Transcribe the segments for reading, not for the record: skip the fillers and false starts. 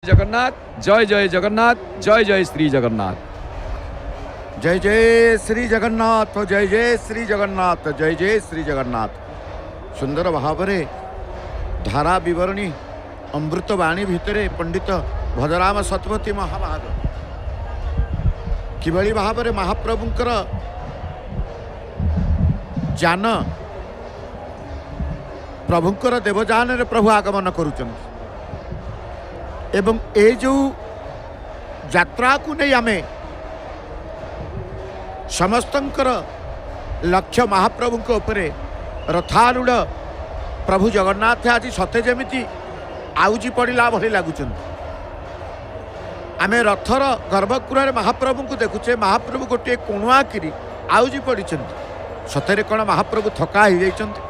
जगन्नाथ जय जय जगन्नाथ जय जय श्री जगन्नाथ जय जय श्री जगन्नाथ जय जय श्री जगन्नाथ जय जय श्री जगन्नाथ। सुंदर भाव धारा बरणी अमृतवाणी भितर पंडित भजराम सतपथी महाभाग किभली भाव महाप्रभुंकर जान प्रभुंकर देवजान रे प्रभु आगमन करुचंती एवं ए जो यात्रा को नहीं आमे समस्तंकर लक्ष्य महाप्रभु के उपरे रथारूढ़ प्रभु जगन्नाथ आज सते जमी आउजी पड़ा भली लगुच आमे रथर गर्भगृह महाप्रभु को देखुचे महाप्रभु गोटे कोणुआ किरी आउजी पड़ी सतरे कौन महाप्रभु थका हो जाइछन्ति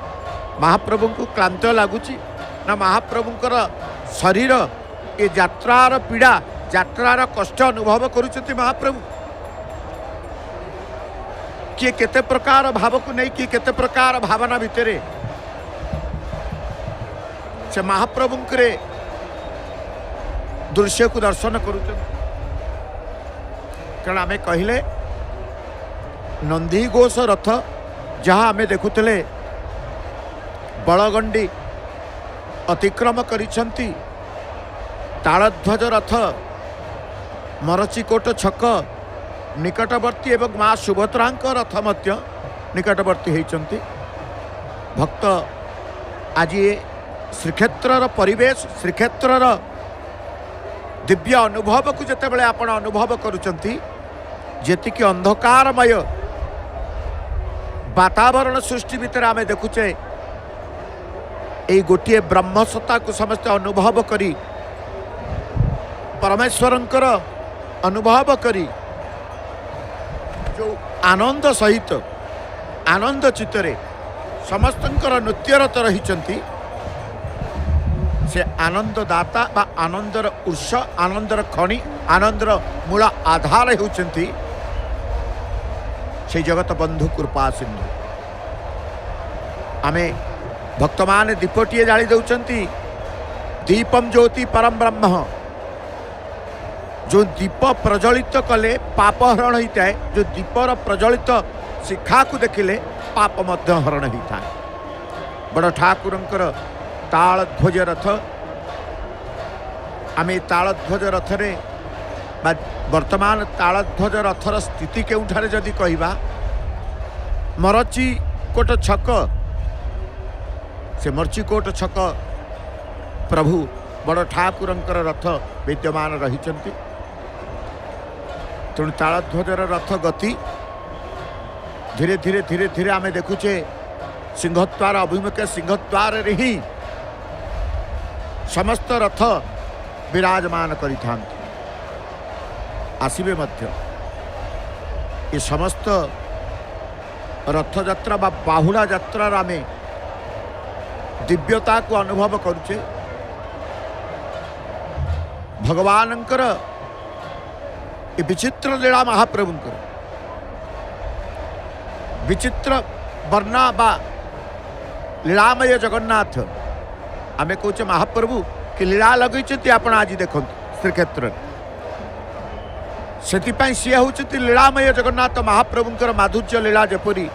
महाप्रभु को क्लांत लगुच ना महाप्रभुंकर शरीर ये यात्रार पीड़ा यात्रार कष्ट अनुभव करुचंती महाप्रभु किए केते प्रकार भाव को नहीं किए केते प्रकार भावना भितर से महाप्रभु दृश्य को दर्शन करुचंती कारण आमे कहले नंदी घोष रथ जहाँ आमे देखुतले बलगंडी अतिक्रम करिसंती तालध्वज रथ मरचिकोट छक निकटवर्ती एवं माँ सुभद्रा रथ मध्य निकटवर्ती होती भक्त आज श्रीक्षेत्र परिवेश श्रीक्षेत्र दिव्य अनुभव को जितेबाला आपण अनुभव करुचंती जेतिकी अंधकारमय वातावरण सृष्टि भितर आमे देखुचे यही गोटे ब्रह्मसत्ता को समस्ते अनुभव करी परमेश्वरंकर अनुभव करी जो आनंद सहित आनंद चित्तरे समस्तंकर नृत्यरत रहिचंती से आनंद दाता बा आनंदर उत्स आनंदर खनि आनंदर मूल आधार होचंती से जगत बंधु कृपा सिंधु आमे भक्त माने दीपटीए जाली दउचंती दीपम ज्योति परम ब्रह्म जो दीप प्रज्वलित कले पाप हरण होता है जो दीपर प्रज्वलित शिखा को देखिले पाप मध्य हरण होता है बड़ ठाकुरंकर तालध्वज रथ आमे तालध्वज रथ रे वर्तमान तालध्वज रथर स्थिति केउठारे जदि कहिबा मरचिकोट छक से मरचिकोट छक प्रभु बड़ ठाकुरंकर रथ विद्यमान रहिचंती तेणु तालध्वजर रथ गति धीरे धीरे धीरे धीरे आमे देखुचे सिंहद्वार अभिमुखे सिंहद्वार रे ही समस्त रथ विराजमान करिथांती आसिबे मध्य ये समस्त रथ यात्रा बा बाहुड़ा यात्रा आमे दिव्यता को अनुभव करुचे भगवानंकर ये विचित्र लीला महाप्रभुंकर विचित्र वर्णा बा लीलामय जगन्नाथ आमे कहे महाप्रभु कि लीला लगे आप आज देखते श्रीक्षेत्र से सी हूँ लीलामय जगन्नाथ महाप्रभुंकर माधुर्य लीला जपरी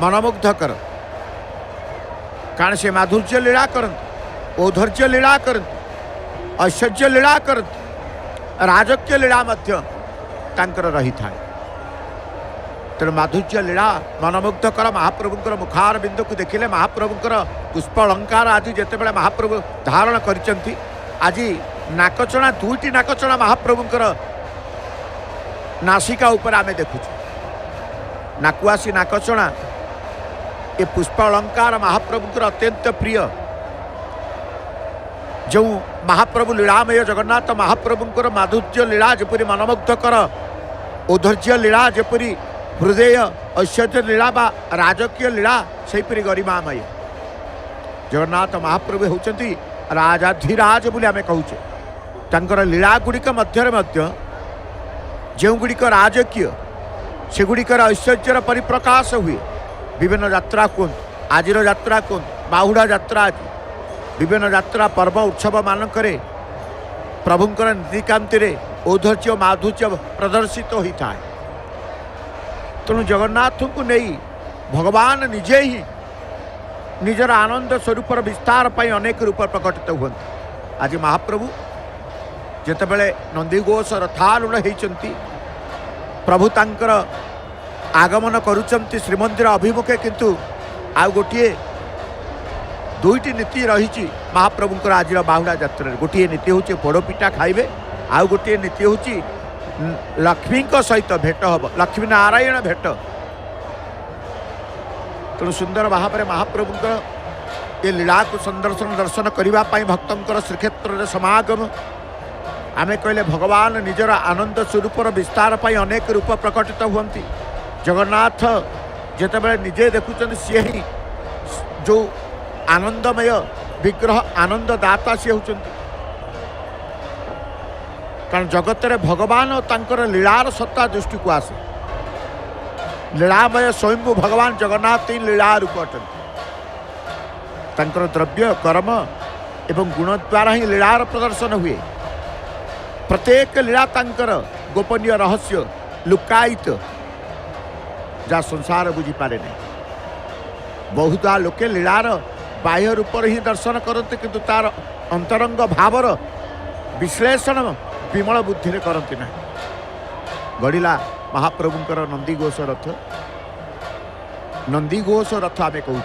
मनमुग्धकर कारण से माधुर्य लीला करते औधर्य लीला करते ऐश्वर्य लीला करते राजक्य लीला मध्य तांकर रही था तेणु माधुर्य लीला मनमुग्धकर महाप्रभुंकर मुखार बिंदु को देखिले महाप्रभुंकर पुष्प अलंकार आदि जितेबाला महाप्रभु धारण करिसंती आज नाकचଣା दुईटी नाकचଣା महाप्रभुंकर नासिका ऊपर आमे देखुछु नाकुआसी नाकचଣା ये पुष्प अलंकार महाप्रभुंकर अत्यंत प्रिय जो महाप्रभु लीलामय जगन्नाथ महाप्रभुंकर माधुर्य लीला जपरी मनमुग्धकर औधर्य लीला जपरी हृदय ऐश्वर्य लीला बा राजकीय लीला सेपरी गरिमामय जगन्नाथ महाप्रभु होचंती राजाधिराज बोली आमे कहूचे तांकर लीला गुड़िक मध्य जो गुड़िक राजकीय से गुड़िकर ऐश्वर्यर परिप्रकाश हुए विभिन्न यात्रा कौन आज यात्रा कौन बाहुड़ा यात्रा आज विभिन्न यात्रा पर्व उत्सव मानक प्रभुंकर नीतिकांति औधर्य माधुर्य प्रदर्शित होता है। तेणु जगन्नाथ को नहीं भगवान निजे ही निजर आनंद स्वरूप विस्तार पर अनेक रूप प्रकटित हुए। आज महाप्रभु जितेबले नंदीघोष रथारूढ़ होती प्रभु तांकर आगमन करुचंती श्रीमंदिर अभिमुखे, किंतु आउ गोटे दुईटी नीति रही महाप्रभुंकर आज बाहुड़ा यात्रा। गोटे नीति हूँ पोड़पिठा खाइबे, आउ गोटे नीति हूँ लक्ष्मी सहित भेट हम, लक्ष्मी नारायण भेट। तेणु सुंदर भाव में महाप्रभुंकर ये लीला को संदर्शन दर्शन करने भक्तंकर श्रीक्षेत्र में समागम। आमे कहले भगवान निजर आनंद स्वरूप विस्तार पर अनेक रूप प्रकटित हुंती। जगन्नाथ जितेबाला निजे देखुं सी ही जो आनंदमय विग्रह आनंददाता सी होती। कारण जगत रे भगवान और तांकर लीलार सत्ता दृष्टि को आसे। लीलामय स्वयं भगवान जगन्नाथ ही लीला रूप अटंती। तांकर द्रव्य कर्म एवं गुण द्वारा ही लीलार प्रदर्शन हुए। प्रत्येक लीला तांकर गोपनीय रहस्य लुकायित जा संसार बुझी पारे नहीं। बहुधा लोके लीलार बाह्य रूप ही दर्शन करते, किंतु तार अंतरंग भावर विश्लेषण विमल बुद्धि करती ना। गढ़िला महाप्रभुंकर नंदीघोष रथ। नंदीघोष रथ आमे कहूँ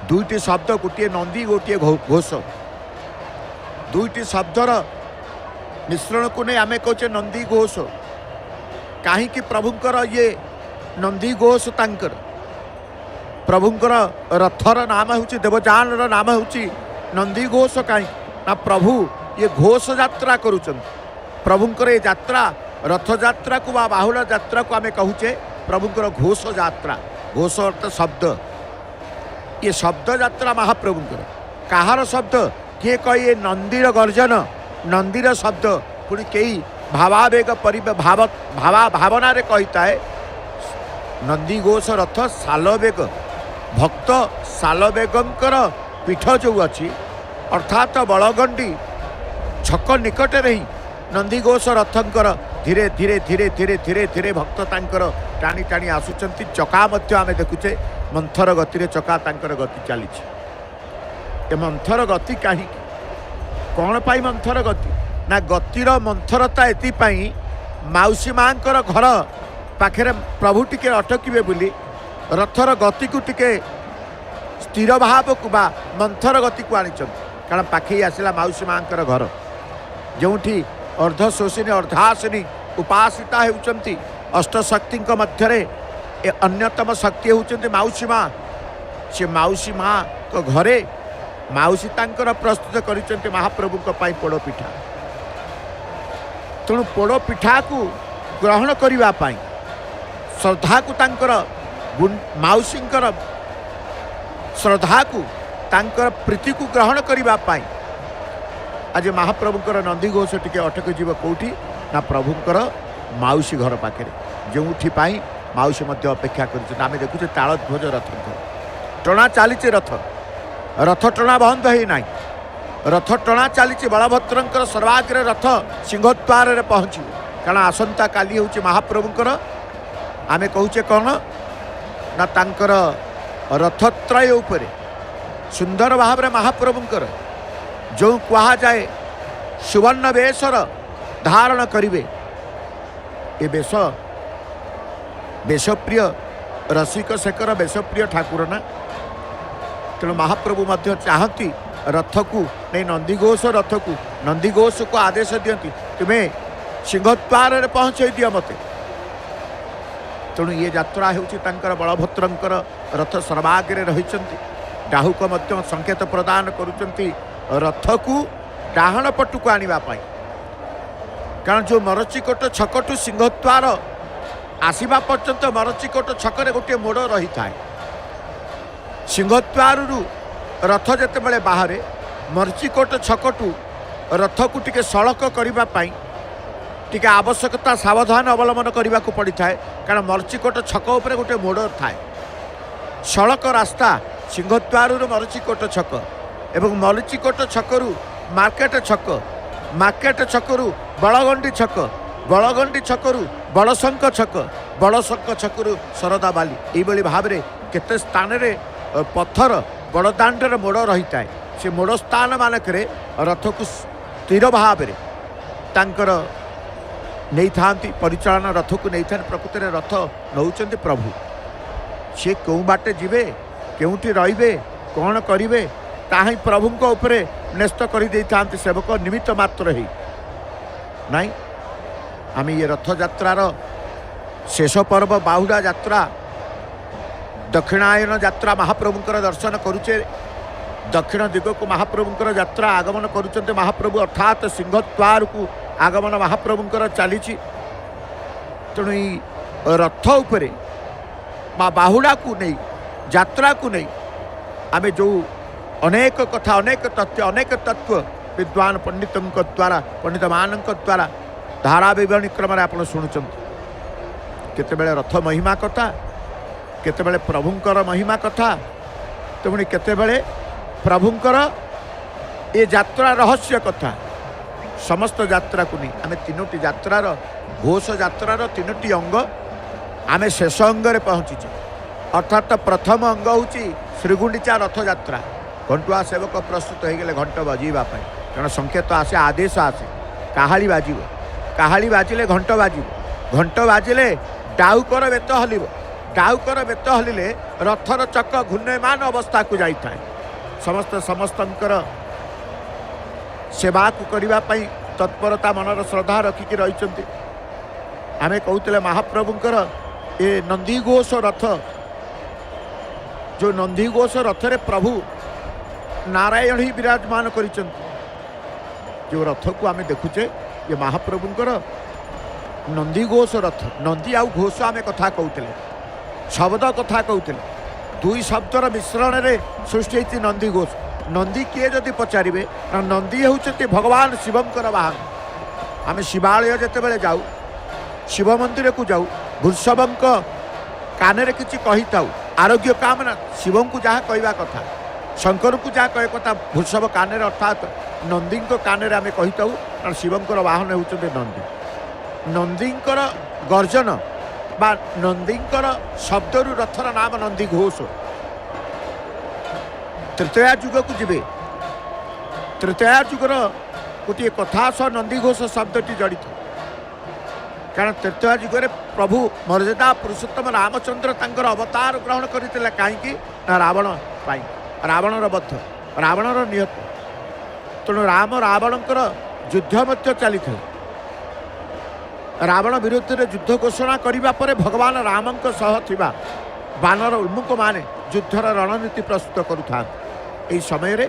दुईटी शब्द, गोटे नंदी गोटे घोष, दुईटी शब्दर मिश्रण को नहीं आमे कहचे नंदी घोष। कहीं प्रभुंकर ये नंदी घोष तांकर प्रभुंकर रथर नाम हूँ देवजान नाम हूँ नंदी घोष। कहीं ना प्रभु ये घोष यात्रा करुचंत। प्रभुंकर ये यात्रा रथ यात्रा को बाहुड़ा यात्रा को आमे कहूचे प्रभुंकर घोष यात्रा। घोष अर्थ शब्द। ये शब्द यात्रा महाप्रभुंकर कहार शब्द किए कहे नंदीर गर्जन नंदीर शब्द पुणी कई भावावेग भावना रे कहता है। नंदी घोष रथ सालवेग भक्त सालवेगंकर पीठ जो अच्छी अर्थात बड़गंडी छक निकट ही नंदी घोष रथंकर धीरे धीरे धीरे धीरे धीरे धीरे भक्त तांकर टाणी टाणी आसुचंती। चका मध्य आमे देखुचे मंथर गति रे चका तांकर गति चली। ए मंथर गति कहीं कौन पाई मंथर गति ना गतिर मंथरता एपाई माउसी माँ घर पाखे प्रभु टिके अटकिबे बोली रथर गति को टिके स्थिर भाव को बा मंथर गति को आनी। कारण पाखे आसला माउसी माँ घर जो अर्धशोषिनी अर्धासिनी उपासिता होती अष्टशक्ति मध्य अन्यतम शक्ति होती माउसी माँ। से माउसी माँ को घरे माउसी तांकर प्रस्तुत करिसेंते महाप्रभु को पाई पोड़पिठा। तेणु पोड़पिठा को ग्रहण करिवा पाई श्रद्धा को तांकर माउसींकर श्रद्धा को तांकर प्रीति को ग्रहण करिवा पाई आज महाप्रभुंकर नंदीघोष टिके अटक जीव कौटी ना प्रभुंकर माउसी घर पाखे जो माउसी मध्य अपेक्षा कर। आम देखुचे तालध्वज रथ टणा चली रथ रथ टणा बंद ही ना रथ टणा चली बलभद्रंकर सर्वाग्रे रथ सिंहद्वार पहुँचे। कारण आसंता काली हूँ महाप्रभुंकर आमे कहूचे कौन ना तांकर रथत्रय उपरे सुंदर भाव महाप्रभुंकर जो कहा जाए सुवर्ण बेशर धारण करिवे। ए बेश बेशप्रिय रसिक शेखर बेशप्रिय ठाकुर ना। तेणु महाप्रभु मध्य चाहती रथ को नहीं नंदीघोष रथ को नंदीघोष को आदेश दियंती तुम्हें सिंहद्वार पहुँचे दिया मते। तेणु ये यात्रा होची तांकर बलभद्रंकर रथ सर्वाग्रे रही डाहुक मध्य संकेत प्रदान करुचंती रथ को डाहण पटु को आनिबा पाई। कारण जो मरचिकोट छकटू सिंहद्वार आसवा पर्यंत मरचिकोट छकरे गोटे मोड़ रही थाए। सिंहद्वार रथ जितेबाला बाहर मरचिकोट छकटू रथ को टिके सड़क करने टिके आवश्यकता सावधान अवलंबन करने को पड़ी थाए। कारण मरचिकोट छक उपर गोटे मोड़ थाए। सड़क रास्ता सिंहद्वार मरचिकोट छक एवं मरचिकोट छकरू मार्केट छक ମାର୍କେଟ ଛକରୁ ବଳଗଣ୍ଡି ଛକରୁ ବଡ଼ଶଙ୍କ ଛକରୁ ଶରଦା ବାଲି, ଏଇଭଳି ଭାବରେ କେତେ ସ୍ଥାନରେ ପଥର ବଡ଼ଦାଣ୍ଡର ମୋଡ଼ ରହିଥାଏ। ସେ ମୋଡ଼ ସ୍ଥାନ ମାନଙ୍କରେ ରଥକୁ ସ୍ଥିର ଭାବରେ ତାଙ୍କର ନେଇଥାନ୍ତି, ପରିଚାଳନା ରଥକୁ ନେଇଥାନ୍ତି। ପ୍ରକୃତରେ ରଥ ନେଉଛନ୍ତି ପ୍ରଭୁ। ସିଏ କେଉଁ ବାଟେ ଯିବେ, କେଉଁଠି ରହିବେ, କ'ଣ କରିବେ, ତାହା ହିଁ ପ୍ରଭୁଙ୍କ ଉପରେ ନ୍ୟସ୍ତ କରିଦେଇଥାନ୍ତି ସେବକ ନିମିତ୍ତ ମାତ୍ର ହେଇ। ନାଇଁ, ଆମେ ଏ ରଥଯାତ୍ରାର ଶେଷ ପର୍ବ ବାହୁଡ଼ା ଯାତ୍ରା, ଦକ୍ଷିଣାୟନ ଯାତ୍ରା ମହାପ୍ରଭୁଙ୍କର ଦର୍ଶନ କରୁଛେ। ଦକ୍ଷିଣ ଦିଗକୁ ମହାପ୍ରଭୁଙ୍କର ଯାତ୍ରା ଆଗମନ କରୁଛନ୍ତି ମହାପ୍ରଭୁ, ଅର୍ଥାତ୍ ସିଂହଦ୍ୱାରକୁ ଆଗମନ ମହାପ୍ରଭୁଙ୍କର ଚାଲିଛି। ତେଣୁ ଏଇ ରଥ ଉପରେ ବା ବାହୁଡ଼ାକୁ ନେଇ, ଯାତ୍ରାକୁ ନେଇ ଆମେ ଯେଉଁ ଅନେକ କଥା, ଅନେକ ତତ୍ତ୍ୱ ବିଦ୍ୱାନ ପଣ୍ଡିତମାନଙ୍କ ଦ୍ୱାରା ଧାରା ବିବରଣୀ କ୍ରମରେ ଆପଣ ଶୁଣୁଛନ୍ତି। କେତେବେଳେ ରଥ ମହିମା କଥା, କେତେବେଳେ ପ୍ରଭୁଙ୍କର ମହିମା କଥା, ତେଣୁ କେତେବେଳେ ପ୍ରଭୁଙ୍କର ଏ ଯାତ୍ରା ରହସ୍ୟ କଥା। ସମସ୍ତ ଯାତ୍ରାକୁ ନେଇ ଆମେ ତିନୋଟି ଯାତ୍ରାର, ଘୋଷ ଯାତ୍ରାର ତିନୋଟି ଅଙ୍ଗ ଆମେ ଶେଷ ଅଙ୍ଗରେ ପହଞ୍ଚିଛୁ। ଅର୍ଥାତ୍ ପ୍ରଥମ ଅଙ୍ଗ ହେଉଛି ଶ୍ରୀଗୁଣ୍ଡିଚା ରଥଯାତ୍ରା। ଘଣ୍ଟୁଆ ସେବକ ପ୍ରସ୍ତୁତ ହୋଇଗଲେ ଘଣ୍ଟ ବଜାଇବା ପାଇଁ, କାରଣ ସଂକେତ ଆସେ, ଆଦେଶ ଆସେ, କାହାଳି ବାଜିବ। କାହାଳି ବାଜିଲେ ଘଣ୍ଟ ବାଜିବ, ଘଣ୍ଟ ବାଜିଲେ ଡାଉକର ବେତ ହଲିବ, ଡାଉକର ବେତ ହଲିଲେ ରଥର ଚକ ଘୂର୍ଣ୍ଣୟମାନ ଅବସ୍ଥାକୁ ଯାଇଥାଏ। ସମସ୍ତଙ୍କର ସେବାକୁ କରିବା ପାଇଁ ତତ୍ପରତା, ମନର ଶ୍ରଦ୍ଧା ରଖିକି ରହିଛନ୍ତି। ଆମେ କହୁଥିଲେ ମହାପ୍ରଭୁଙ୍କର ଏ ନନ୍ଦିଘୋଷ ରଥ, ଯେଉଁ ନନ୍ଦିଘୋଷ ରଥରେ ପ୍ରଭୁ ନାରାୟଣ ହିଁ ବିରାଜମାନ କରିଛନ୍ତି। ଯେଉଁ ରଥକୁ ଆମେ ଦେଖୁଛେ, ଏ ମହାପ୍ରଭୁଙ୍କର ନନ୍ଦିଘୋଷ ରଥ। ନନ୍ଦୀ ଆଉ ଘୋଷ ଆମେ କଥା କହୁଥିଲେ, ଶବ୍ଦ କଥା କହୁଥିଲେ। ଦୁଇ ଶବ୍ଦର ମିଶ୍ରଣରେ ସୃଷ୍ଟି ହେଇଛି ନନ୍ଦିଘୋଷ। ନନ୍ଦୀ କିଏ ଯଦି ପଚାରିବେ, ନା ନନ୍ଦୀ ହେଉଛନ୍ତି ଭଗବାନ ଶିବଙ୍କର ବାହନ। ଆମେ ଶିବାଳୟ ଯେତେବେଳେ ଯାଉ, ଶିବ ମନ୍ଦିରକୁ ଯାଉ, ବୃଷଭଙ୍କ କାନରେ କିଛି କହିଥାଉ, ଆରୋଗ୍ୟ କାମନା, ଶିବଙ୍କୁ ଯାହା କହିବା କଥା, ଶଙ୍କରଙ୍କୁ ଯାହା କହିବା କଥା, ବୃଷଭ କାନରେ ଅର୍ଥାତ୍ ନନ୍ଦୀଙ୍କ କାନରେ ଆମେ କହିଥାଉ, କାରଣ ଶିବଙ୍କର ବାହନ ହେଉଛନ୍ତି ନନ୍ଦୀ। ନନ୍ଦୀଙ୍କର ଗର୍ଜନ ବା ନନ୍ଦୀଙ୍କର ଶବ୍ଦରୁ ରଥର ନାମ ନନ୍ଦୀ ଘୋଷ। ତ୍ରେତୟା ଯୁଗକୁ ଯିବେ, ତ୍ରେତୟା ଯୁଗର ଗୋଟିଏ କଥା ସହ ନନ୍ଦୀଘୋଷ ଶବ୍ଦଟି ଜଡ଼ିତ। କାରଣ ତ୍ରେତୟା ଯୁଗରେ ପ୍ରଭୁ ମର୍ଯ୍ୟାଦା ପୁରୁଷୋତ୍ତମ ରାମଚନ୍ଦ୍ର ତାଙ୍କର ଅବତାର ଗ୍ରହଣ କରିଥିଲେ। କାହିଁକି? ନା ରାବଣ ପାଇଁ, ରାବଣର ବଧ, ରାବଣର ନିହତ। ତେଣୁ ରାବଣଙ୍କର ଯୁଦ୍ଧ ମଧ୍ୟ ଚାଲିଥିଲା। ରାବଣ ବିରୁଦ୍ଧରେ ଯୁଦ୍ଧ ଘୋଷଣା କରିବା ପରେ ଭଗବାନ ରାମଙ୍କ ସହ ଥିବା ବାନର ଉନ୍ମୁଖମାନେ ଯୁଦ୍ଧର ରଣନୀତି ପ୍ରସ୍ତୁତ କରୁଥାନ୍ତି। ଏହି ସମୟରେ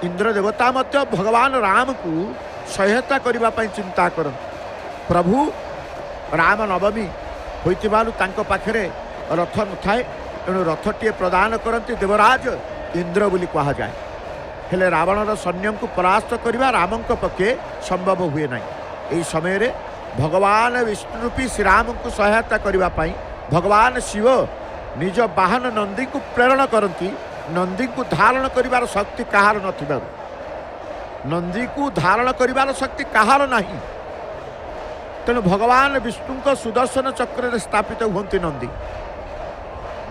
ଇନ୍ଦ୍ର ଦେବତା ମଧ୍ୟ ଭଗବାନ ରାମକୁ ସହାୟତା କରିବା ପାଇଁ ଚିନ୍ତା କରନ୍ତି। ପ୍ରଭୁ ରାମ ନବମୀ ହୋଇଥିବାରୁ ତାଙ୍କ ପାଖରେ ରଥ ନଥାଏ, ତେଣୁ ରଥଟିଏ ପ୍ରଦାନ କରନ୍ତି ଦେବରାଜ ଇନ୍ଦ୍ର ବୋଲି କୁହାଯାଏ। ହେଲେ ରାବଣର ସୈନ୍ୟଙ୍କୁ ପରାସ୍ତ କରିବା ରାମଙ୍କ ପକ୍ଷେ ସମ୍ଭବ ହୁଏ ନାହିଁ। ଏହି ସମୟରେ ଭଗବାନ ବିଷ୍ଣୁ ରୂପୀ ଶ୍ରୀରାମଙ୍କୁ ସହାୟତା କରିବା ପାଇଁ ଭଗବାନ ଶିବ ନିଜ ବାହନ ନନ୍ଦୀଙ୍କୁ ପ୍ରେରଣ କରନ୍ତି। ନନ୍ଦୀଙ୍କୁ ଧାରଣ କରିବାର ଶକ୍ତି କାହାର ନଥିବାରୁ, ନନ୍ଦୀକୁ ଧାରଣ କରିବାର ଶକ୍ତି କାହାର ନାହିଁ, ତେଣୁ ଭଗବାନ ବିଷ୍ଣୁଙ୍କ ସୁଦର୍ଶନ ଚକ୍ରରେ ସ୍ଥାପିତ ହୁଅନ୍ତି ନନ୍ଦୀ।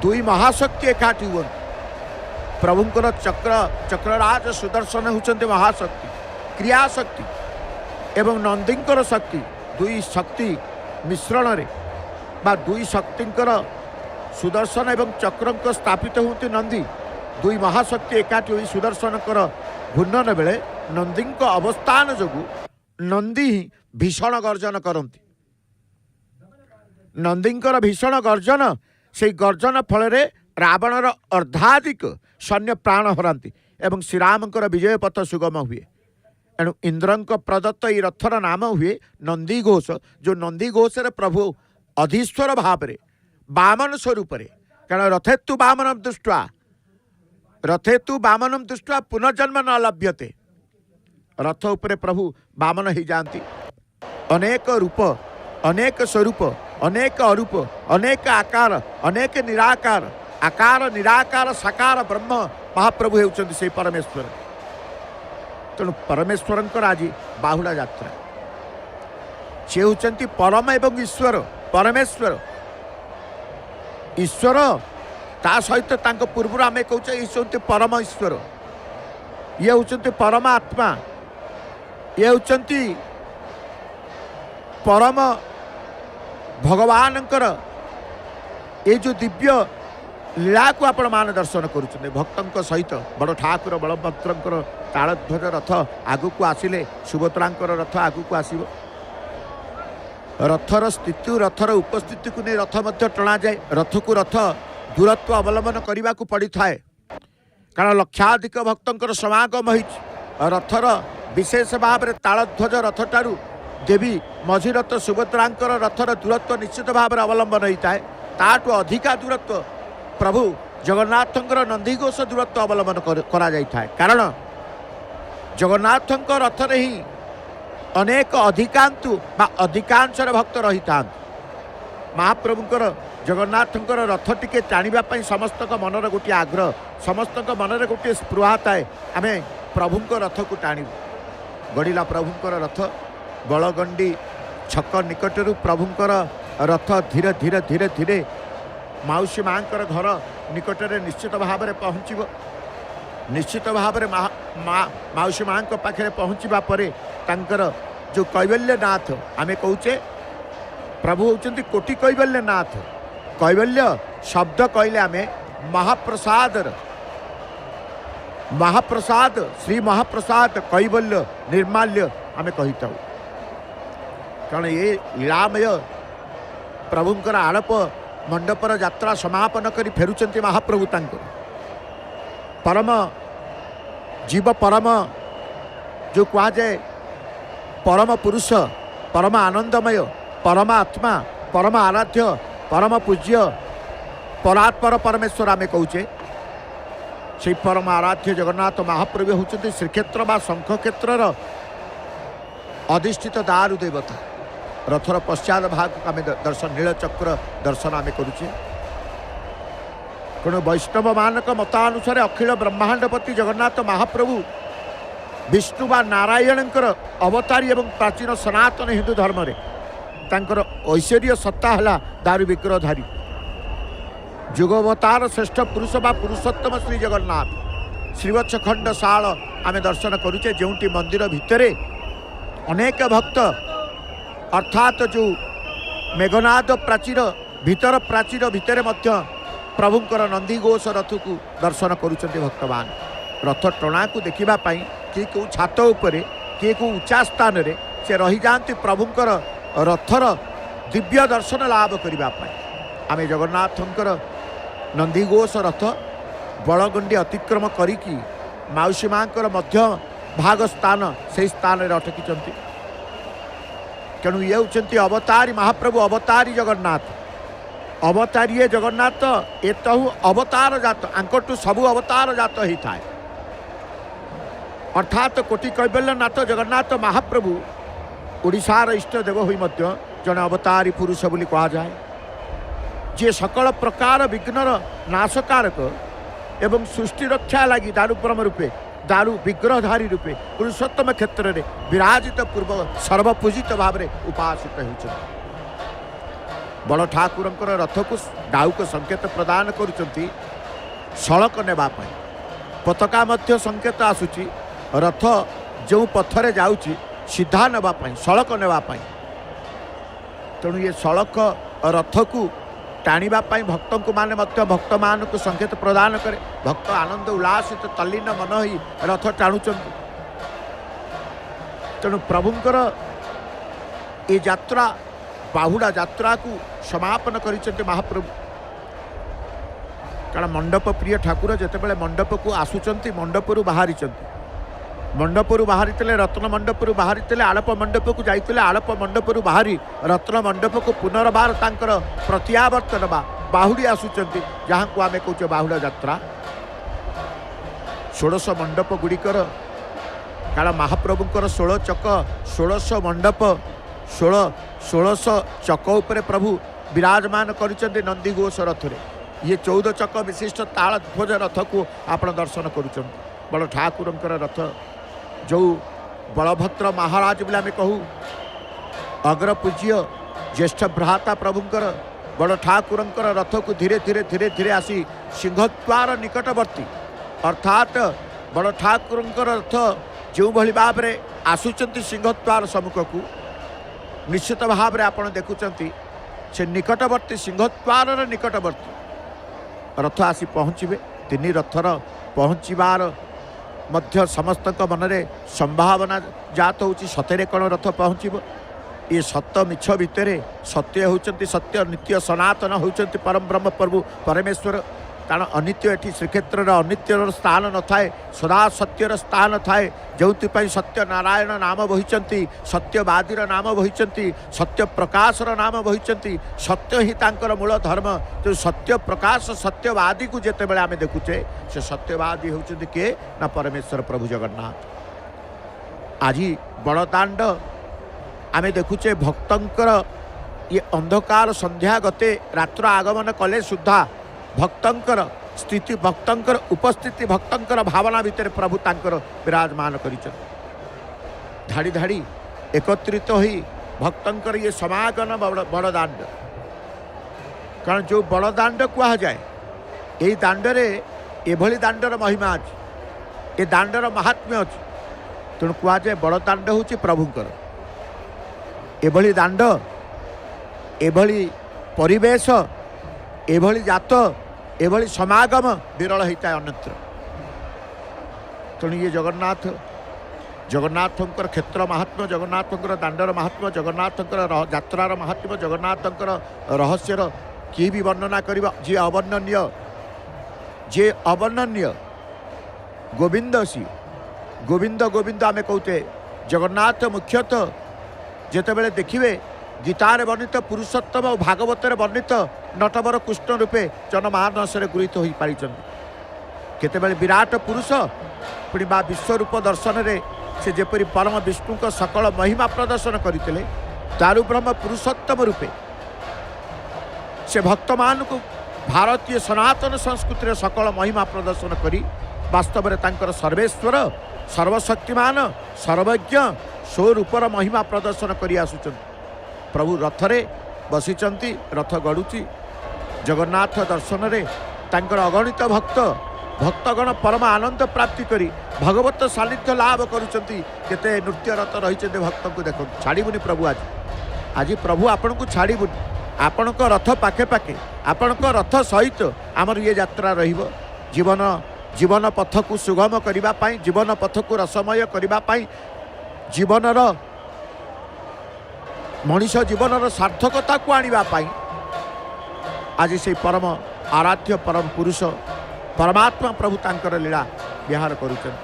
ଦୁଇ ମହାଶକ୍ତି ଏକାଠି ହୁଅନ୍ତି। ପ୍ରଭୁଙ୍କର ଚକ୍ରରାଜ ସୁଦର୍ଶନ ହେଉଛନ୍ତି ମହାଶକ୍ତି, କ୍ରିୟାଶକ୍ତି, ଏବଂ ନନ୍ଦୀଙ୍କର ଶକ୍ତି। ଦୁଇ ଶକ୍ତି ମିଶ୍ରଣରେ ବା ଦୁଇ ଶକ୍ତିଙ୍କର ସୁଦର୍ଶନ ଏବଂ ଚକ୍ରଙ୍କ ସ୍ଥାପିତ ହୁଅନ୍ତି ନନ୍ଦୀ। ଦୁଇ ମହାଶକ୍ତି ଏକାଠି ହୋଇ ସୁଦର୍ଶନଙ୍କର ଘୂର୍ଣ୍ଣନ ବେଳେ ନନ୍ଦୀଙ୍କ ଅବସ୍ଥାନ ଯୋଗୁଁ ନନ୍ଦୀ ହିଁ ଭୀଷଣ ଗର୍ଜନ କରନ୍ତି। ନନ୍ଦୀଙ୍କର ଭୀଷଣ ଗର୍ଜନ, ସେହି ଗର୍ଜନ ଫଳରେ ରାବଣର ଅର୍ଦ୍ଧାଧିକ ସୈନ୍ୟ ପ୍ରାଣ ହରାନ୍ତି ଏବଂ ଶ୍ରୀରାମଙ୍କର ବିଜୟ ପଥ ସୁଗମ ହୁଏ। ଏଣୁ ଇନ୍ଦ୍ରଙ୍କ ପ୍ରଦତ୍ତ ଏହି ରଥର ନାମ ହୁଏ ନନ୍ଦୀଘୋଷ। ଯେଉଁ ନନ୍ଦୀଘୋଷରେ ପ୍ରଭୁ ଅଧୀଶ୍ୱର ଭାବରେ ବାମନ ସ୍ୱରୂପରେ, କାରଣ ରଥେତୁ ବାମନମ୍ ଦୃଷ୍ଟ୍ୱା ପୁନର୍ଜନ୍ମ ନ ଲଭ୍ୟତେ। ରଥ ଉପରେ ପ୍ରଭୁ ବାମନ ହେଇଯାଆନ୍ତି। ଅନେକ ରୂପ, ଅନେକ ସ୍ୱରୂପ, ଅନେକ ଅରୂପ, ଅନେକ ଆକାର, ଅନେକ ନିରାକାର, ଆକାର ନିରାକାର ସାକାର ବ୍ରହ୍ମ ମହାପ୍ରଭୁ ହେଉଛନ୍ତି ସେହି ପରମେଶ୍ୱର। तेणु परमेश्वरंकर आज बाहुड़ा यात्रा से होचंती परम एवं ईश्वर परमेश्वर ईश्वर ता सहित तांको पूर्व आम कहे ये होती परम ईश्वर ये होचंती परम आत्मा ये होचंती परम भगवानंकर ये जो दिव्य लीला को आपण मान दर्शन करुछन्ते भक्तों सहित बड़ ठाकुर बलभद्रंकर तालध्वज रथ आगु को आसिले सुभद्रांकर रथ आगु को आसिबो रथर स्थिति रथर उपस्थिति को नहीं रथ मध्य टणा जाए रथ को रथ दूरत्व अवलंबन करने को पड़ी थाए कारण लक्षाधिक भक्तों समागम हो रथर विशेष भाव में तालध्वज रथ ठारू देवी मझी रथ सुभद्रांकर रथर दूरत्व निश्चित भाव में अवलंबन होता है ताठू अधिका दूरत्व प्रभु जगन्नाथंकर नंदीघोष दूरत्व अवलंबन करा जाय थाए कारण जगन्नाथंकर रथरे ही अनेक अधिकांतु अधिकांश भक्त रही था महाप्रभुंकर जगन्नाथंकर रथ टिके टाणिबा पई समस्त मनर गोटे आग्रह समस्त मनर गोटे स्पृहा थाए आमे प्रभुंक रथ को टाणिबु गड़िला प्रभुंकर रथ बलगंडी छक निकटरू प्रभुंकर रथ धीरे धीरे धीरे धीरे माउसी मांकर घर निकटरे निश्चित भाव में पहुँचब निश्चित भाव में माउसी माँ पाखे पहुँचवा पर तांकर जो कैवल्यनाथ आमे कहूचे प्रभु होचंती कोटि कैवल्यनाथ कैवल्य शब्द कहले आमे महाप्रसाद महाप्रसाद श्री महाप्रसाद कैवल्य निर्माल्य आमे कही था कारण ये लीलामय प्रभुंकर आड़प मंडपर यात्रा समापन करी फेरुचंती महाप्रभु तांकर परम जीव परम जो कहा जाए परम पुरुष परम आनंदमय परम आत्मा परम आराध्य परम पूज्य परात्पर परमेश्वर आमे कहूचे से परम आराध्य जगन्नाथ महाप्रभु होचंती श्रीक्षेत्र बा शंख क्षेत्रर अधिष्ठित दारु देवता रथर पश्चात भाग आम दर्शन नीलचक्र दर्शन आम करुचे तेणु वैष्णव मानक मतानुसार अखिल ब्रह्मांडपति जगन्नाथ महाप्रभु विष्णु बा नारायणकर अवतारी एवं प्राचीन सनातन हिंदू धर्म रे तांकर ऐश्वर्य सत्ता है दारु विग्रहधारी जुगवतार श्रेष्ठ पुरुष बा पुरुषोत्तम श्री जगन्नाथ श्रीवत्स खंड शाल आम दर्शन करुचे जोटी मंदिर भितर अनेक भक्त अर्थात जो मेघनाद प्राचीर भितर मध्य प्रभुंकर नंदीघोष रथ को दर्शन करुचंती भक्तवान रथ टणा को देखा किए कौ छात उपरे किए कौ उच्चा स्थान रे से रही जाती प्रभुंकर रथर दिव्य दर्शन लाभ करने आम जगन्नाथंकर नंदीघोष रथ बलगंडी अतिक्रम करिकी माउसी माँकर मध्य भाग स्थान से स्थान में अटकी तेणु ये होती अवतारी महाप्रभु अवतारी जगन्नाथ अवतारी जगन्नाथ ये तो अवतार जात आंकटू सबू अवतार जात ही थाए अर्थात कोटि कैवल्यनाथ जगन्नाथ महाप्रभु ओडिशार इष्ट देव हुई मध्य जड़े अवतारी पुरुष बोली कहा जाए जे सकल प्रकार विघ्नर नाशकारक एवं सृष्टि रक्षा लगी दारुप्रम रूपे दारु विग्रहधारी रूपे पुरुषोत्तम क्षेत्र में विराजित पूर्व सर्वपूजित भाव में उपासित हो बड़ ठाकुर रथ को डाउक संकेत प्रदान करुँच सड़क नेबापी पताका मध्य संकेत आसूची रथ जो पथरे जाऊँगी सीधा नेबापी सड़क नेबापी तेणु ये सड़क रथ को टाणीवाई भक्त को माने भक्त मान को संकेत प्रदान करे भक्त आनंद उल्लासित तल्लीन मन ही रथ टाणुचंत तेणु प्रभुंकर ये यात्रा बाहुड़ा यात्रा को समापन करिसेंते महाप्रभु कारण मंडप प्रिय ठाकुर जितेबाला मंडप को आसुचंती मंडपरू बाहरी मंडपरू बाहरी रत्न मंडपरू बाहरी आड़प मंडप को जाते आड़प मंडपरू बाहरी रत्न मंडप को पुनर्बार तांकर प्रत्यावर्तन बाहुड़ी आसुचंती जहाँ को आम कहे बाहुड़ा यात्रा 16 मंडप गुड़िकर कारण महाप्रभुंकर 16 चक 1600 मंडप 1600 चक उपरे प्रभु विराजमान करिसेंते नंदीघोष रथ रे ये 14 चक विशिष्ट तालध्वज रथ को आपण दर्शन करुचंती बड़ ठाकुरंकर रथ जो बलभद्र महाराज बोले आम कहू अग्र पूज्य ज्येष्ठ भ्राता प्रभुंकर बड़ ठाकुर रथ को धीरे धीरे धीरे धीरे आसी सिंहद्वार निकटवर्ती अर्थात बड़ ठाकुर रथ जो भली भाव में आसुंच सिंहद्वार सम्मुख को निश्चित भाव में आप देखुंट से निकटवर्ती सिंहद्वार निकटवर्ती रथ आसी पहुँचे तीन रथर पहुँचबार मध्य समस्त मनरे संभावना जात हो सतरे कौन रथ पहुँचब ये सत्य मिछ भितर सत्य होती सत्य नित्य सनातन होती परम ब्रह्म प्रभु परमेश्वर कारण अनित्य एटी श्रीक्षेत्र अनित्यर स्थान न थाए सदा सत्यर स्थान थाए जो सत्य नारायण नाम बही सत्यवादी नाम बही सत्य प्रकाशर नाम बही सत्य ही तांकर मूल धर्म जो सत्य प्रकाश सत्यवादी को जिते बड़े आम देखुचे से सत्यवादी होती किए ना परमेश्वर प्रभु जगन्नाथ। आज बड़दाण्ड आम देखुचे भक्तंकर ये अंधकार संध्या गते रात्र आगमन कले सुधा भक्तंकर स्थिति भक्तंकर उपस्थिति भक्तंकर भावना भितर प्रभु तांकर विराजमान करिछन धाड़ी धाड़ी एकत्रित होई भक्तंकर ये समागम बड़दाण्ड कारण जो बड़दाण्ड कहा जाए यही दाण्डरे एभली दाण्डर महिमा अच्छी ए दाण्डर महात्म्य अच्छी तेणु कह जाए बड़दाण्ड होची प्रभुंकर एभली दाण्ड एभली परिवेश एभली जात एभली समागम विरल होता है अन्यत्र तेणु ये जगन्नाथ जगन्नाथंकर क्षेत्र महात्म्य जगन्नाथंकर दाण्डर महात्म्य जगन्नाथंकर यात्रार महात्म्य जगन्नाथंकर रहस्यर किए भी वर्णना करबा जे अवर्णनीय गोविंद सी गोविंद गोविंद आमे कहते जगन्नाथ मुख्यतः जेतेबेले देखिए गीतार वर्णित पुरुषोत्तम और भागवतर वर्णित नटवर कृष्ण रूपे जनमानस गृहीत हो पारी केतेबेले विराट पुरुष पुणी बा विश्वरूप दर्शन में से जेपरी परम विष्णु को सकल महिमा प्रदर्शन करते दारु ब्रह्म पुरुषोत्तम रूपे से भक्त मान को भारतीय सनातन संस्कृति सकल महिमा प्रदर्शन करी वास्तव में तांकर सर्वेश्वर सर्वशक्तिमान सर्वज्ञ स्वरूपर महिमा प्रदर्शन कर आसुचन प्रभु रथरे बसीचंती रथ गड़ुची जगन्नाथ दर्शन रे तांकर अगणित भक्तगण परम आनंद प्राप्ति करी भगवत सानिध्य लाभ करुचंती केते नृत्यरत रही भक्त को देख छाड़बुनि प्रभु आज प्रभु आपण को छाड़बुनि आपण को रथ पाखे पाखे आपण को रथ सहित आमर ये यात्रा रहिबो जीवन जीवन पथ को सुगम करिबा पाई जीवन पथ को रसमय करिबा पाई जीवनर मनीष जीवनर सार्थकता को आनिबा पाई आज से परम आराध्य परम पुरुष परमात्मा प्रभु तांकर लीला विहार करुचन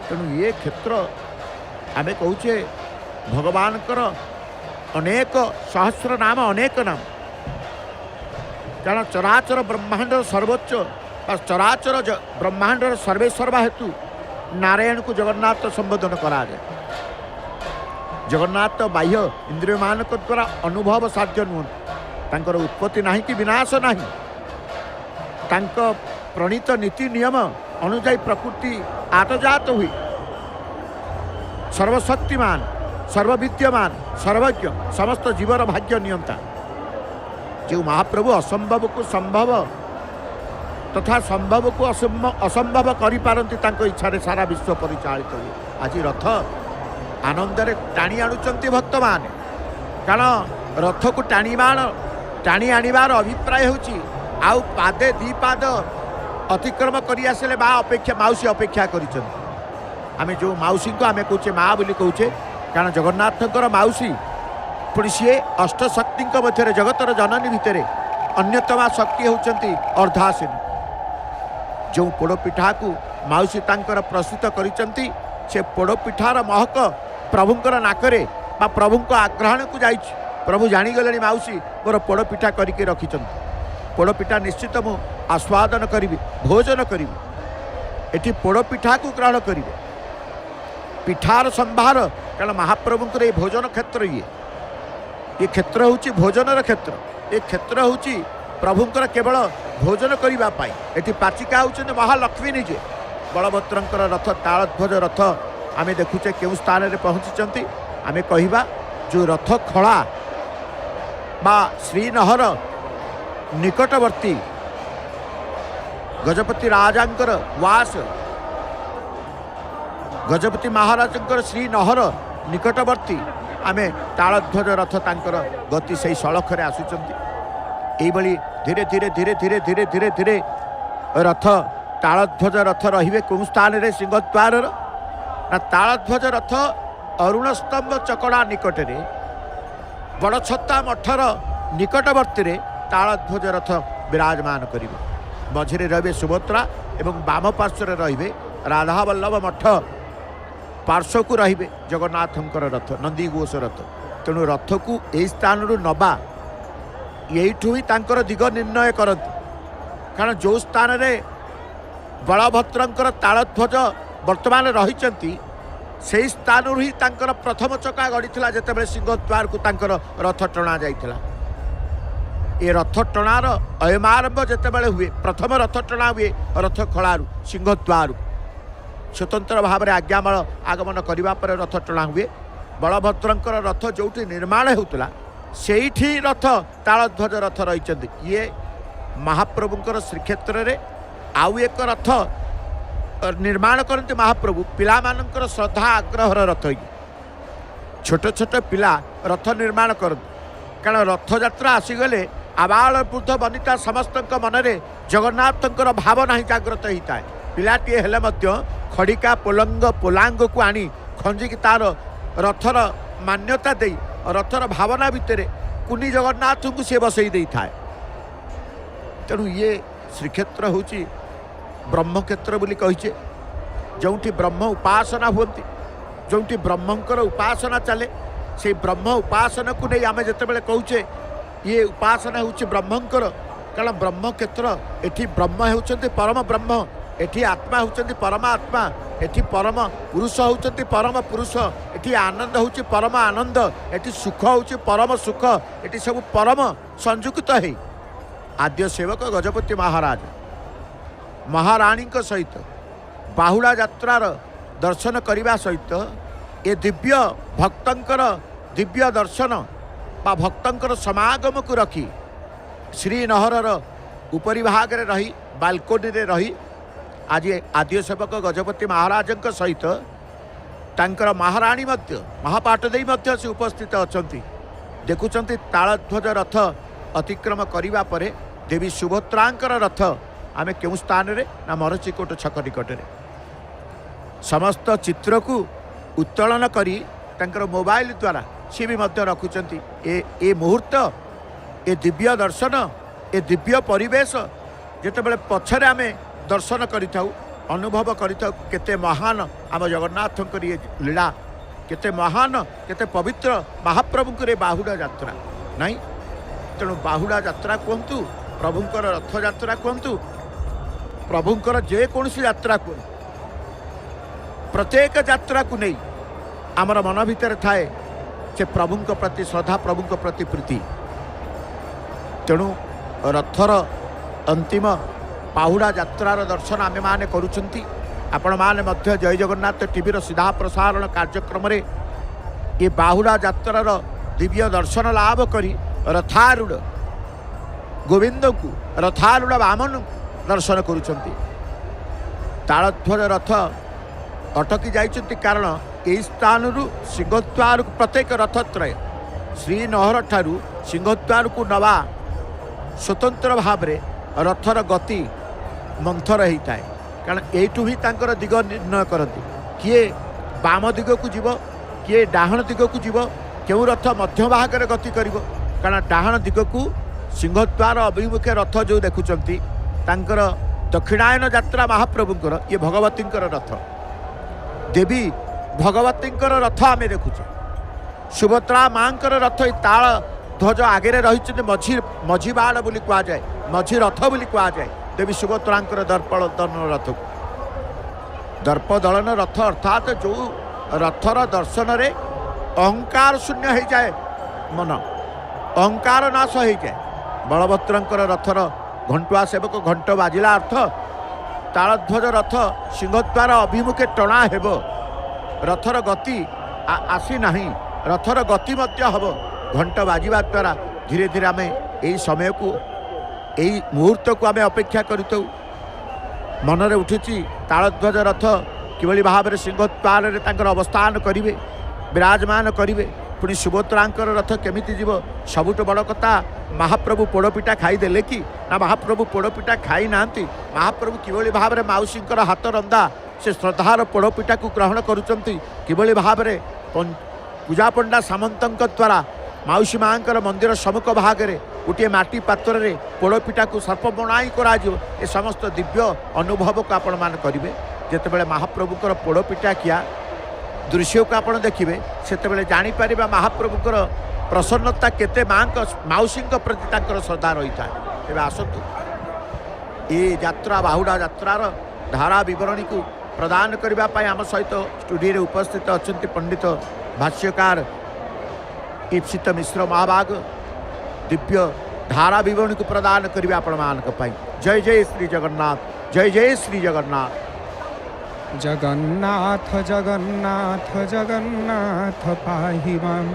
तेणु ये क्षेत्र आमे कहूचे भगवान अनेक सहस्र नाम अनेक नाम कारण चराचर ब्रह्मांड सर्वोच्च चराचर ब्रह्मांडर सर्वेश्वरवा हेतु नारायण को जगन्नाथ संबोधन करा जाए जगन्नाथ बाह्य इंद्रिय मान द्वारा अनुभव साध्य नुहत उत्पत्ति नहीं कि विनाश नहीं तांको प्रणीत नीति नियम अनुजाई प्रकृति आतजात हुई सर्वशक्तिमान सर्वविद्यमान सर्वज्ञ समस्त जीवर भाग्य नियंता जो महाप्रभु असंभव को संभव तथा संभव को असंभव करि पारंती तांको इच्छा रे सारा विश्व परिचालित हुए आज रथ आनंद रे टाणी आणुचंती भक्त माने कारण रथ को टाणी आनिबार अभिप्राय होची आउ पादे दी पाद अतिक्रम करि आसले बा अपेक्षा माउसी अपेक्षा करिचन आमे जो माउसी को आमे कहूचे माँ बोली कहूचे कारण जगन्नाथंकर माउसी पुणी सी अष्टशक्ति मध्य जगतर जननी भितर अन्यतमा शक्ति होचंती अर्धासिनी जो पोड़पिठा को माउसी तांकर प्रस्तुत करिचंती से पोड़पिठार महक प्रभुंकर नाकरे बा प्रभुंक आग्रहण को जाई प्रभु जानीगले माउसी मोर पोड़पिठा करके रखिचंती पोड़पिठा निश्चित मु आस्वादन करी भोजन करी एटी पोड़पिठा को ग्रहण करी पिठार संभार कारण महाप्रभुंकर ये भोजन क्षेत्र ये क्षेत्र होची भोजनर क्षेत्र ये क्षेत्र होची प्रभुंकर केवल भोजन करिबा पाई एटी पाचिका होचन महालक्ष्मी निजे बलभद्रंकर रथ तालध्वज रथ आमे देखुचे केउ स्थान रे पहुँची आमे कहिबा जो रथ खड़ा बा श्रीनहर निकटवर्ती गजपति राजांकर वास गजपति महाराजंकर श्रीनहर निकटवर्ती आमे तालध्वज रथ तांकर गति से सड़क आसुचंती धीरे धीरे धीरे धीरे धीरे धीरे धीरे रथ तालध्वज रथ रहिबे कोन स्थान रे सिंहद्वार ना तालध्वज रथ अरुण स्तंभ चकड़ा निकट रे बड़ छत्ता मठर निकटवर्ती रे तालध्वज रथ विराजमान करिबे मझिरे रहिबे सुभद्रा एवं वाम पार्श्व रहिबे राधा वल्लभ मठ पार्श्व को रहिबे जगन्नाथंकर रथ नंदी घोष रथ तेणु रथ को यही स्थान नबा यहीठू ही तांकर दिग निर्णय करती कारण जो स्थान रे बलभद्रंकर तालध्वज वर्तमान रही से स्थान ही तांकर प्रथम चका गढ़ी जिते सिंहद्वार को तांकर रथ टणा जाइथिला ये रथ टणार अयमारंभ जिते हुए प्रथम रथ टणा हुए रथ खड़ारू सिंहद्वार स्वतंत्र भाव में आज्ञामाल आगमन करने पर रथ टणा हुए बलभद्रंकर रथ जो निर्माण होता से रथ तालध्वज रथ रही ये महाप्रभुंकर श्रीक्षेत्र में आउ एक रथ निर्माण करते महाप्रभु पिला मानकर श्रद्धा आग्रहर रथ छोट छोट पिला रथ निर्माण करते कारण रथ यात्रा आसीगले आबाल वृद्ध वनिता समस्त मनरे जगन्नाथंकर भावना ही जागृत होता है पिलाटी हेले मध्य खड़िका पोलंग पोलांग को आनी खंजिकी तार रथर मान्यता दे रथर भावना भितर कुनी जगन्नाथ को सी बसई दे था तेणु ये श्रीक्षेत्र हूँ ब्रह्मक्षेत्र बोली कहीचे जो ब्रह्म उपासना हुंती जो ब्रह्मंकर उपासना चले से ब्रह्म उपासना को नहीं आम जिते कहे ये उपासना हूँ ब्रह्मंकर कारण ब्रह्मक्षेत्र एठी ब्रह्म होउछन्ति परम ब्रह्म एठी आत्मा होउछन्ति परमात्मा एठी परम पुरुष होउछन्ति परम पुरुष एठी आनंद होउछि परम आनंद एठी सुख होउछि परम सुख एठी सब परम संयुक्त है आद्य सेवक गजपति महाराज महाराणी सहित बाहुड़ा यात्रार दर्शन करने सहित ये दिव्य भक्तंकर दिव्य दर्शन बा भक्तंकर समागम को रखी श्रीनहरर उपरी भाग रे रही बालकोनी रे रही आज आद्य सेवक गजपति महाराज सहित तांकर महाराणी मध्य महापाटदेई मध्य से उपस्थित अछंती देखुचंती तालध्वज रथ अतिक्रम करिबा परे देवी सुभद्रांकर रथ आमे केउ स्थान रे ना मरचिकोट छक निकट रे समस्त चित्र को उत्तोलन करी तांकर मोबाइल द्वारा सी भी मध्य रखुचंती ए मुहूर्त ए दिव्य दर्शन ए दिव्य परिवेश जितेबाला पछरे आमे दर्शन करिथाउ अनुभव करिथाउ केते महान आम जगन्नाथंकर ये लीला केते महान केते पवित्र महाप्रभुंकर बाहुड़ा यात्रा नहीं तेणु बाहुड़ा यात्रा कहतु प्रभुंकर रथ यात्रा कहतु प्रभुंकर जेकोसी यात्रा कहतु प्रत्येक यात्रा को नहीं आमर मन भितर थाए से प्रभुंक प्रति श्रद्धा प्रभुंक प्रति प्रीति तेणु रथर अंतिम बाहुड़ा यात्रार दर्शन आमे माने करुछंती आपण माने मध्य जय जगन्नाथ टीवीर सीधा प्रसारण कार्यक्रम रे ये बाहुड़ा यात्रार दिव्य दर्शन लाभ करी रथारूढ़ गोविंद को रथारूढ़ वामन दर्शन करुछंती तालध्वज रथ अटकी जाइछंती कारण यही स्थान सिंहद्वार प्रत्येक रथत्रय श्रीनहर ठारू सिंहद्वार को नवा स्वतंत्र भाव में रथर गति मंथर होता है कारण यू ही तांकर दिग निर्णय करती किए बाम दिग को जीव किए डाहण दिग को जीव क्यों रथ मध्य भाग में गति कर कारण डाहण दिग को सिंहद्वार अभिमुखे रथ जो देखुंट तांकर दक्षिणायन यात्रा महाप्रभुंकर ये भगवतींकर रथ देवी भगवतींकर रथ आम देखुचे सुभद्रा मांकर रथ ताल ध्वज आगे रही मझी मझी बाड़ बोली कहुए मझी रथ बोली कहुए देवी सुभद्रांकर दर्पदलन रथ दर्प दलन रथ अर्थात जो रथर दर्शन रे अहंकार शून्य हो जाए मन अहंकार नाश हो जाए बलभद्रंकर रथर घंटुआ सेवक घंट बाजिला अर्थ तालध्वज रथ सिंहद्वार अभिमुखे टणा हेब रथर गति आसी नहीं, रथर गति मध्य हम घंट बाजिबा द्वारा धीरे धीरे आम यही समय को यही मुहूर्त को आम अपेक्षा करूँ। मनरे उठी तालध्वज रथ किभली भाव में सिंहद्वार अवस्थान करेंगे, विराजमान करेंगे। पुणी सुभद्रांकर रथ केमिति जीव, सबुठ बड़ कथा महाप्रभु पोड़पिठा खाईदेले कि ना महाप्रभु पोड़पिठा खाई ना। महाप्रभु किभली भाव में माउसींकर हाथ रंधा से श्रद्धार पोड़पिठा को ग्रहण करुचंती, किभली भाव में पूजा पंडा सामंतଙ୍କ द्वारा माउसी माँकर मंदिर सम्मुख भागरे गोटे माटी पात्र रे पोड़पिठा को सर्प बणाई करा ए समस्त दिव्य अनुभव को आपण मान करेंगे। जितेबाला महाप्रभुकर पोड़पिठा किया दृश्य को आप देखिए से जापर महाप्रभुकर प्रसन्नता केते माउसी प्रति तांकर श्रद्धा रही था। तेज आसतु ये यात्रा बाहुड़ा यात्रार धारा विवरणी को प्रदान करने आम सहित स्टूडियो उपस्थित अच्छा पंडित भाष्यकार ईप्सित मिश्र महाभाग दिव्य धारा विवरणी को प्रदान करेंगे आपण मान। जय जय श्री जगन्नाथ, जय जय श्री जगन्नाथ। जगन्नाथ जगन्नाथ जगन्नाथ पाहि मां,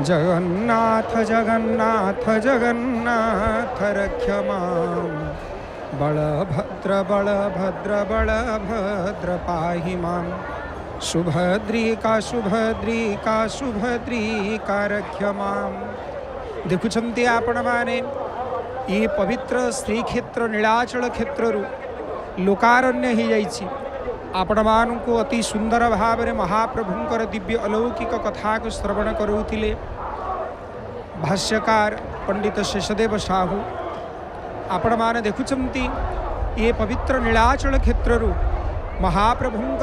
जगन्नाथ जगन्नाथ जगन्नाथ रक्ष मां। बलभद्र बलभद्र बलभद्र पाहि मां, शुभद्रिका शुभद्रिका शुभद्रिका रक्ष मां। देखुछन्ति आपण माने ये पवित्र श्रीक्षेत्र नीलाचल क्षेत्रु लोकारण्य ही जाइछि। आपण मानू अति सुंदर भाव में महाप्रभुंकर दिव्य अलौकिक कथा को श्रवण करूथिले भाष्यकार पंडित शेषदेव साहू। आपण माने देखुछन्ति ये पवित्र नीलाचल क्षेत्रु महाप्रभुंकर